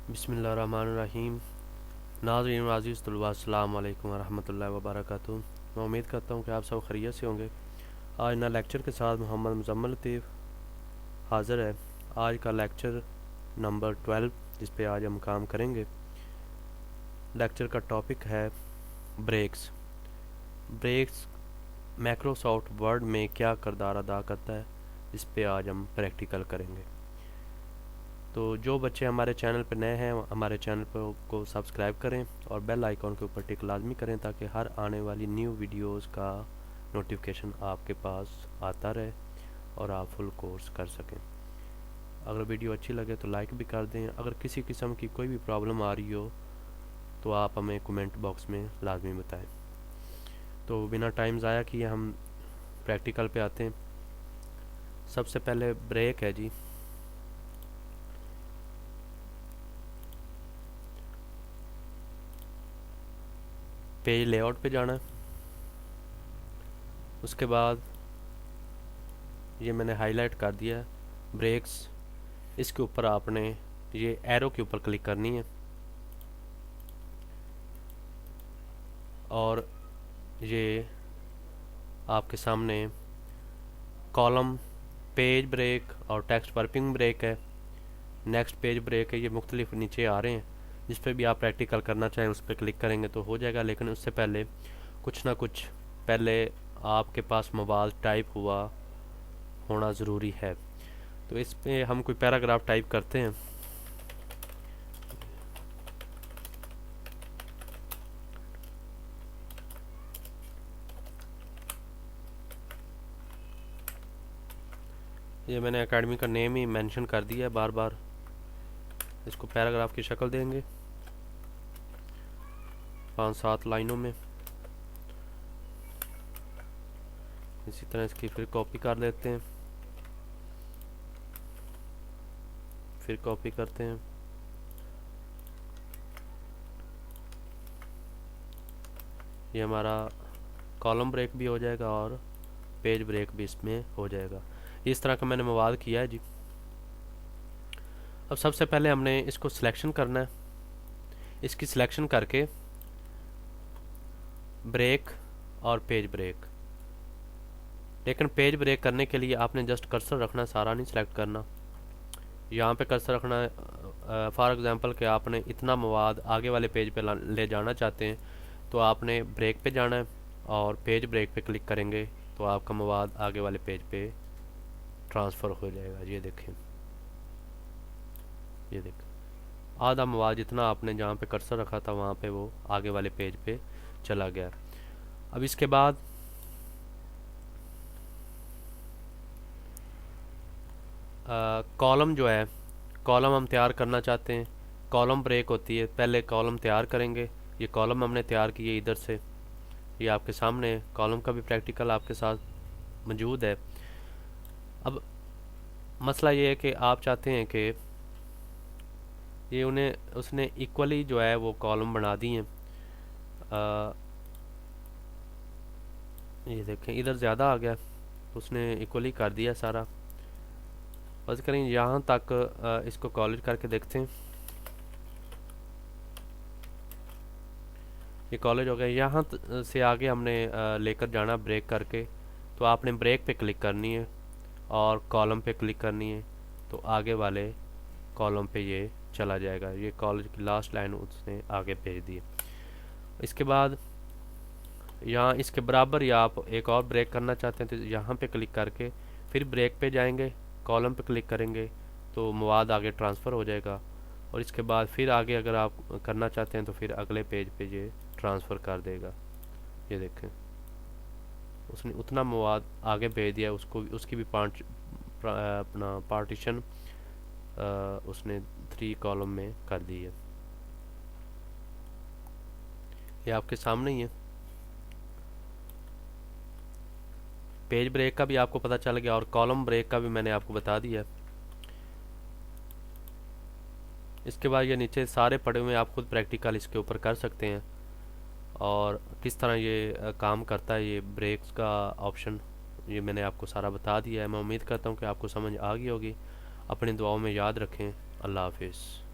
बिस्मिल्लाहिर्रहमानिर्रहीम। नाज़रीन अज़ीज़ तलबा, अस्सलाम वालेकुम वरहमतुल्लाहि वबरकातुहू। मैं उम्मीद करता हूँ कि आप सब खैरियत से होंगे। आज नए लेक्चर के साथ मोहम्मद मुज़म्मिल लतीफ़ हाज़िर है। आज का लेक्चर नंबर 12 जिस पे आज हम काम करेंगे। लेक्चर का टॉपिक है ब्रेक्स। ब्रेक्स माइक्रोसॉफ्ट वर्ड में क्या किरदार अदा करता है, इस पे आज हम प्रैक्टिकल करेंगे। तो जो बच्चे हमारे चैनल पर नए हैं हमारे चैनल पर को सब्सक्राइब करें और बेल आइकॉन के ऊपर टिक लाजमी करें ताकि हर आने वाली न्यू वीडियोस का नोटिफिकेशन आपके पास आता रहे और आप फुल कोर्स कर सकें। अगर वीडियो अच्छी लगे तो लाइक भी कर दें। अगर किसी किस्म की कोई भी प्रॉब्लम आ रही हो तो आप हमें कमेंट बॉक्स में लाजमी बताएं। तो बिना टाइम ज़ाया किए हम प्रैक्टिकल पे आते हैं। सबसे पहले ब्रेक है जी। पेज लेआउट पे जाना है। उसके बाद ये मैंने हाईलाइट कर दिया है ब्रेक्स। इसके ऊपर आपने ये एरो के ऊपर क्लिक करनी है और ये आपके सामने कॉलम पेज ब्रेक और टेक्स्ट वर्पिंग ब्रेक है, नेक्स्ट पेज ब्रेक है। ये मुख्तलिफ नीचे आ रहे हैं। जिस पे भी आप प्रैक्टिकल करना चाहें उस पर क्लिक करेंगे तो हो जाएगा, लेकिन उससे पहले कुछ ना कुछ पहले आपके पास मोबाइल टाइप हुआ होना ज़रूरी है। तो इस पे हम कोई पैराग्राफ टाइप करते हैं। ये मैंने एकेडमी का नेम ही मेंशन कर दिया है बार बार। इसको पैराग्राफ की शक्ल देंगे 5-7 लाइनों में। इसी तरह इसकी फिर कॉपी कर लेते हैं, फिर कॉपी करते हैं। ये हमारा कॉलम ब्रेक भी हो जाएगा और पेज ब्रेक भी इसमें हो जाएगा। इस तरह का मैंने मवाद किया है जी। अब सबसे पहले हमने इसको सिलेक्शन करना है। इसकी सिलेक्शन करके ब्रेक और पेज ब्रेक, लेकिन पेज ब्रेक करने के लिए आपने जस्ट कर्सर रखना, सारा नहीं सिलेक्ट करना। यहाँ पे कर्सर रखना है। फॉर एग्जांपल कि आपने इतना मवाद आगे वाले पेज पे ले जाना चाहते हैं तो आपने ब्रेक पे जाना है और पेज ब्रेक पे क्लिक करेंगे तो आपका मवाद आगे वाले पेज पे ट्रांसफ़र हो जाएगा। ये देखें, ये देखें आधा मवाद जितना आपने जहाँ पे कर्सर रखा था वहाँ पे वो आगे वाले पेज पे चला गया। अब इसके बाद कॉलम जो है, कॉलम हम तैयार करना चाहते हैं। कॉलम ब्रेक होती है, पहले कॉलम तैयार करेंगे। ये कॉलम हमने तैयार किए इधर से, ये आपके सामने कॉलम का भी प्रैक्टिकल आपके साथ मौजूद है। अब मसला ये है कि आप चाहते हैं कि ये उन्हें उसने इक्वली जो है वो कॉलम बना दी हैं। ये देखें इधर ज़्यादा आ गया तो उसने इक्वली कर दिया सारा। बस करें यहाँ तक इसको कॉलेज करके देखते हैं। ये कॉलेज हो गया। यहाँ से आगे हमने लेकर जाना ब्रेक करके। तो आपने ब्रेक पे क्लिक करनी है और कॉलम पे क्लिक करनी है तो आगे वाले कॉलम पे ये चला जाएगा। ये कॉलेज की लास्ट लाइन उसने आगे भेज दी। इसके बाद यहाँ इसके बराबर या आप एक और ब्रेक करना चाहते हैं तो यहाँ पे क्लिक करके फिर ब्रेक पे जाएंगे, कॉलम पे क्लिक करेंगे तो मवाद आगे ट्रांसफ़र हो जाएगा। और इसके बाद फिर आगे अगर आप करना चाहते हैं तो फिर अगले पेज पे ये ट्रांसफ़र कर देगा। ये देखें उसने उतना मवाद आगे भेज दिया, उसको उसकी भी अपना पार्टीशन उसने 3 कॉलम में कर दी है। ये आपके सामने ही है। पेज ब्रेक का भी आपको पता चल गया और कॉलम ब्रेक का भी मैंने आपको बता दिया। इसके बाद ये नीचे सारे पड़े हुए आप खुद प्रैक्टिकल इसके ऊपर कर सकते हैं और किस तरह ये काम करता है। ये ब्रेक्स का ऑप्शन ये मैंने आपको सारा बता दिया है। मैं उम्मीद करता हूँ कि आपको समझ आ गई होगी। अपनी दुआओं में याद रखें। अल्लाह हाफिज़।